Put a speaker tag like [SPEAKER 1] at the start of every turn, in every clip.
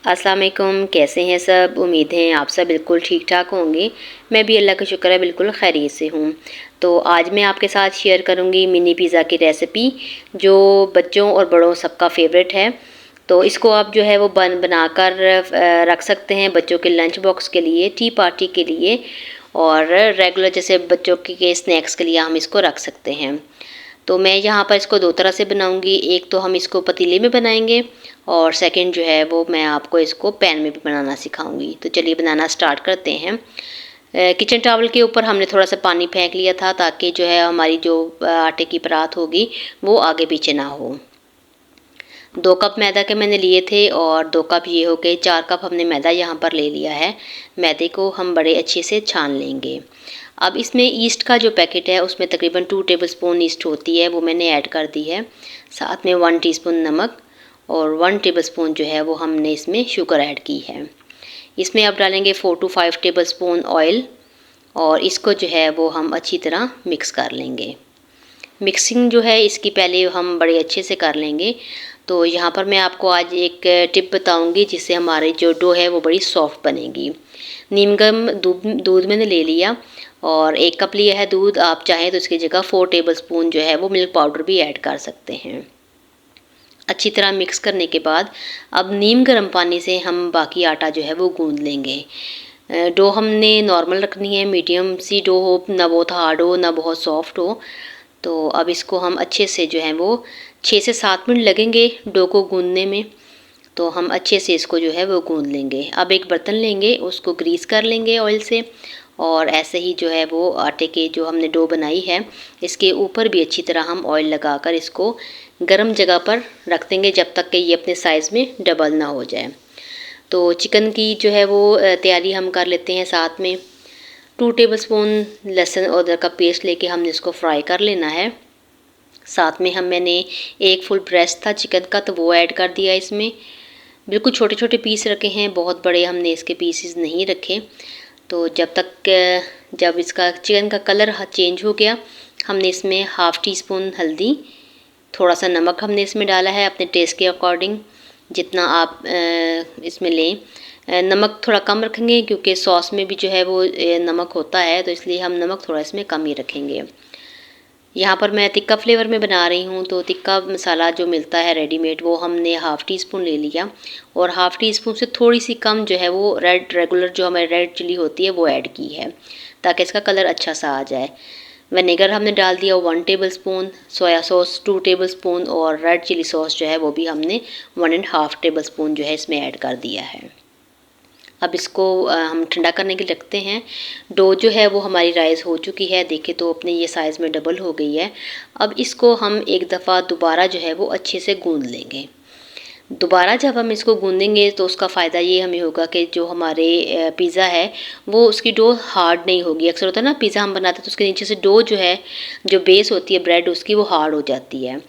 [SPEAKER 1] अस्सलाम वालेकुम, कैसे हैं सब। उम्मीद है आप सब बिल्कुल ठीक ठाक होंगे। मैं भी अल्लाह का शुक्र है बिल्कुल खैरियत से हूँ। तो आज मैं आपके साथ शेयर करूँगी मिनी पिज़्ज़ा की रेसिपी, जो बच्चों और बड़ों सबका फेवरेट है। तो इसको आप जो है वो बनाकर रख सकते हैं बच्चों के लंच बॉक्स के लिए, टी पार्टी के लिए, और रेगुलर जैसे बच्चों के स्नैक्स के लिए हम इसको रख सकते हैं। तो मैं यहाँ पर इसको दो तरह से बनाऊंगी। एक तो हम इसको पतीले में बनाएंगे, और सेकंड जो है वो मैं आपको इसको पैन में भी बनाना सिखाऊंगी। तो चलिए बनाना स्टार्ट करते हैं। किचन टॉवल के ऊपर हमने थोड़ा सा पानी फेंक लिया था, ताकि जो है हमारी जो आटे की परात होगी वो आगे पीछे ना हो। 2 कप मैदा के मैंने लिए थे, और 2 कप ये हो गए, 4 कप हमने मैदा यहाँ पर ले लिया है। मैदे को हम बड़े अच्छे से छान लेंगे। अब इसमें ईस्ट का जो पैकेट है उसमें तकरीबन 2 टेबलस्पून ईस्ट होती है, वो मैंने ऐड कर दी है। साथ में 1 टीस्पून नमक और 1 टेबलस्पून जो है वो हमने इसमें शुगर ऐड की है। इसमें अब डालेंगे 4 to 5 टेबलस्पून ऑयल, और इसको जो है वो हम अच्छी तरह मिक्स कर लेंगे। मिक्सिंग जो है इसकी पहले हम बड़े अच्छे से कर लेंगे। तो यहाँ पर मैं आपको आज एक टिप बताऊंगी, जिससे हमारी जो डो है वो बड़ी सॉफ्ट बनेगी। नीम गर्म दूध मैंने ले लिया, और 1 कप लिया है दूध। आप चाहें तो इसकी जगह 4 टेबलस्पून जो है वो मिल्क पाउडर भी ऐड कर सकते हैं। अच्छी तरह मिक्स करने के बाद अब नीम गर्म पानी से हम बाकी आटा जो है वो गूंद लेंगे। डो हमने नॉर्मल रखनी है, मीडियम सी डो हो, ना बहुत हार्ड हो ना बहुत सॉफ्ट हो। तो अब इसको हम अच्छे से जो है वो 6 से 7 मिनट लगेंगे डो को गूंदने में। तो हम अच्छे से इसको जो है वो गूंद लेंगे। अब एक बर्तन लेंगे, उसको ग्रीस कर लेंगे ऑयल से, और ऐसे ही जो है वो आटे के जो हमने डो बनाई है इसके ऊपर भी अच्छी तरह हम ऑयल लगाकर इसको गर्म जगह पर रख देंगे, जब तक कि ये अपने साइज़ में डबल ना हो जाए। तो चिकन की जो है वो तैयारी हम कर लेते हैं। साथ में 2 टेबलस्पून लहसुन और अदरक का पेस्ट लेके हमने इसको फ्राई कर लेना है। साथ में मैंने एक फुल ब्रेस्ट था चिकन का, तो वो ऐड कर दिया इसमें। बिल्कुल छोटे छोटे पीस रखे हैं, बहुत बड़े हमने इसके पीसेस नहीं रखे। तो जब इसका चिकन का कलर चेंज हो गया, हमने इसमें हाफ़ टी स्पून हल्दी, थोड़ा सा नमक हमने इसमें डाला है अपने टेस्ट के अकॉर्डिंग, जितना आप इसमें लें। नमक थोड़ा कम रखेंगे, क्योंकि सॉस में भी जो है वो नमक होता है, तो इसलिए हम नमक थोड़ा इसमें कम ही रखेंगे। यहाँ पर मैं तिक्का फ्लेवर में बना रही हूँ, तो तिक्का मसाला जो मिलता है रेडीमेड वो हमने हाफ़ टी स्पून ले लिया, और हाफ़ टी स्पून से थोड़ी सी कम जो है वो रेगुलर जो हमारी रेड चिली होती है वो ऐड की है, ताकि इसका कलर अच्छा सा आ जाए। विनेगर हमने डाल दिया 1 टेबलस्पून, सोया सॉस 2 टेबलस्पून, और रेड चिली सॉस जो है वो भी हमने 1.5 टेबलस्पून जो है इसमें ऐड कर दिया है। अब इसको हम ठंडा करने के लिए रखते हैं। डो जो है वो हमारी राइस हो चुकी है, देखें तो अपने ये साइज़ में डबल हो गई है। अब इसको हम एक दफ़ा दोबारा जो है वो अच्छे से गूंद लेंगे। दोबारा जब हम इसको गूंदेंगे तो उसका फ़ायदा ये हमें होगा कि जो हमारे पिज़्ज़ा है वो उसकी डो हार्ड नहीं होगी। अक्सर होता है ना, पिज़्ज़ा हम बनाते हैं तो उसके नीचे से डो जो है, जो बेस होती है ब्रेड उसकी, वो हार्ड हो जाती है।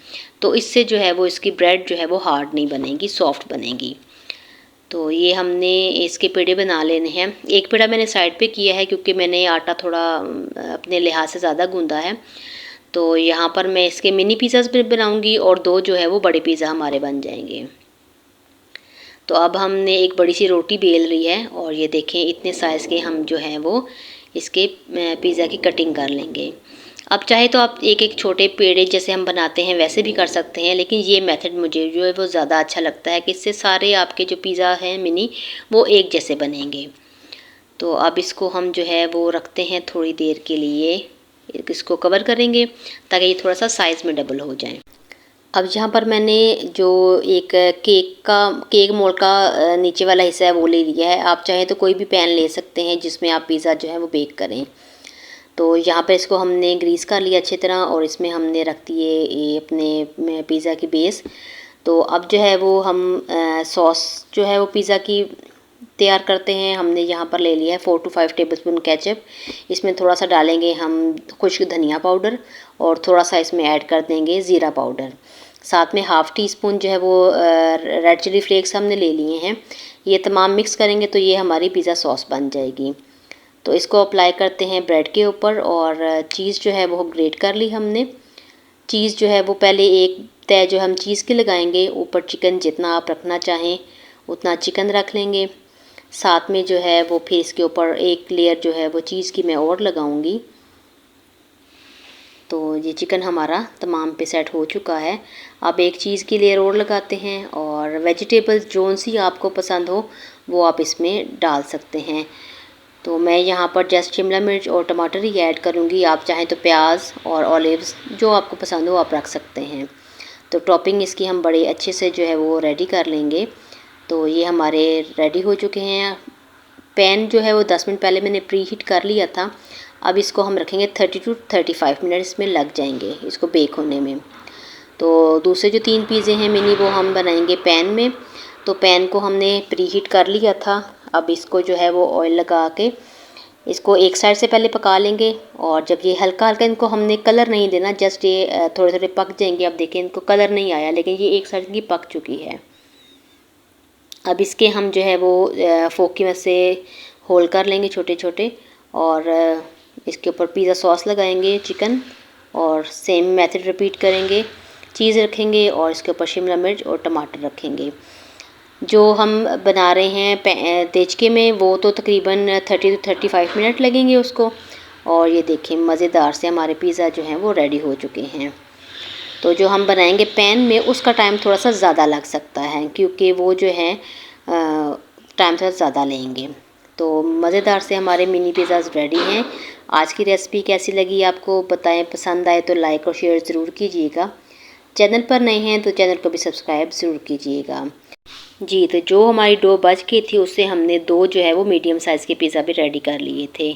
[SPEAKER 1] तो इससे जो है वो इसकी ब्रेड जो है वो हार्ड नहीं बनेगी, सॉफ्ट बनेगी। तो ये हमने इसके पेड़े बना लेने हैं। एक पेड़ा मैंने साइड पे किया है, क्योंकि मैंने आटा थोड़ा अपने लिहाज से ज़्यादा गूंदा है। तो यहाँ पर मैं इसके मिनी पिज़्ज़ास भी बनाऊंगी, और 2 जो है वो बड़े पिज़्ज़ा हमारे बन जाएंगे। तो अब हमने एक बड़ी सी रोटी बेल रही है, और ये देखें इतने साइज़ के हम जो हैं वो इसके पिज़्ज़ा की कटिंग कर लेंगे। अब चाहे तो आप एक एक छोटे पेड़े जैसे हम बनाते हैं वैसे भी कर सकते हैं, लेकिन ये मेथड मुझे जो है वो ज़्यादा अच्छा लगता है कि इससे सारे आपके जो पिज़्ज़ा हैं मिनी वो एक जैसे बनेंगे। तो अब इसको हम जो है वो रखते हैं थोड़ी देर के लिए, इसको कवर करेंगे ताकि ये थोड़ा सा साइज़ में डबल हो जाए। अब यहाँ पर मैंने जो एक केक मोल्ड का नीचे वाला हिस्सा है वो ले लिया है। आप चाहें तो कोई भी पैन ले सकते हैं जिसमें आप पिज़्ज़ा जो है वो बेक करें। तो यहाँ पे इसको हमने ग्रीस कर लिया अच्छी तरह, और इसमें हमने रख दिए ये अपने पिज़्ज़ा की बेस। तो अब जो है वो हम सॉस जो है वो पिज़्ज़ा की तैयार करते हैं। हमने यहाँ पर ले लिया है 4 to 5 टेबलस्पून केचप। इसमें थोड़ा सा डालेंगे हम खुश्क धनिया पाउडर, और थोड़ा सा इसमें ऐड कर देंगे ज़ीरा पाउडर। साथ में हाफ़ टी स्पून जो है वो रेड चिली फ्लेक्स हमने ले लिए हैं। ये तमाम मिक्स करेंगे तो ये हमारी पिज़्ज़ा सॉस बन जाएगी। तो इसको अप्लाई करते हैं ब्रेड के ऊपर, और चीज़ जो है वो ग्रेट कर ली हमने। चीज़ जो है वो पहले एक तय जो हम चीज़ की लगाएंगे, ऊपर चिकन जितना आप रखना चाहें उतना चिकन रख लेंगे। साथ में जो है वो फिर इसके ऊपर एक लेयर जो है वो चीज़ की मैं और लगाऊंगी। तो ये चिकन हमारा तमाम पे सेट हो चुका है। अब एक चीज़ की लेयर और लगाते हैं और वेजिटेबल्स जोन सी आपको पसंद हो वो आप इसमें डाल सकते हैं। तो मैं यहाँ पर जस्ट शिमला मिर्च और टमाटर ही ऐड करूँगी। आप चाहें तो प्याज और ऑलिव्स जो आपको पसंद हो आप रख सकते हैं। तो टॉपिंग इसकी हम बड़े अच्छे से जो है वो रेडी कर लेंगे। तो ये हमारे रेडी हो चुके हैं। पैन जो है वो 10 मिनट पहले मैंने प्री हीट कर लिया था। अब इसको हम रखेंगे 30 टू 35 मिनट इसमें लग जाएंगे इसको बेक होने में। तो दूसरे जो 3 पिज़्ज़े हैं मिनी वो हम बनाएंगे पैन में। तो पैन को हमने प्री हीट कर लिया था। अब इसको जो है वो ऑयल लगा के इसको एक साइड से पहले पका लेंगे और जब ये हल्का हल्का, इनको हमने कलर नहीं देना, जस्ट ये थोड़े थोड़े पक जाएंगे। अब देखिए इनको कलर नहीं आया लेकिन ये एक साइड की पक चुकी है। अब इसके हम जो है वो फोक की मदद से होल कर लेंगे छोटे छोटे और इसके ऊपर पिज़्ज़ा सॉस लगाएंगे चिकन और सेम मेथड रिपीट करेंगे। चीज़ रखेंगे और इसके ऊपर शिमला मिर्च और टमाटर रखेंगे। जो हम बना रहे हैं देचके में वो तो तकरीबन 30 टू 35 मिनट लगेंगे उसको। और ये देखिए मज़ेदार से हमारे पिज़्ज़ा जो हैं वो रेडी हो चुके हैं। तो जो हम बनाएंगे पैन में उसका टाइम थोड़ा सा ज़्यादा लग सकता है क्योंकि वो जो है टाइम थोड़ा ज़्यादा लेंगे। तो मज़ेदार से हमारे मिनी पिज़्ज़ाज़ रेडी हैं। आज की रेसिपी कैसी लगी आपको बताएं। पसंद आए तो लाइक और शेयर ज़रूर कीजिएगा। चैनल पर नए हैं तो चैनल को भी सब्सक्राइब ज़रूर कीजिएगा। जी, तो जो हमारी डो बच गई थी उससे हमने 2 जो है वो मीडियम साइज़ के पिज़्ज़ा भी रेडी कर लिए थे।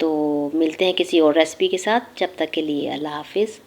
[SPEAKER 1] तो मिलते हैं किसी और रेसिपी के साथ। जब तक के लिए अल्लाह हाफ़िज़।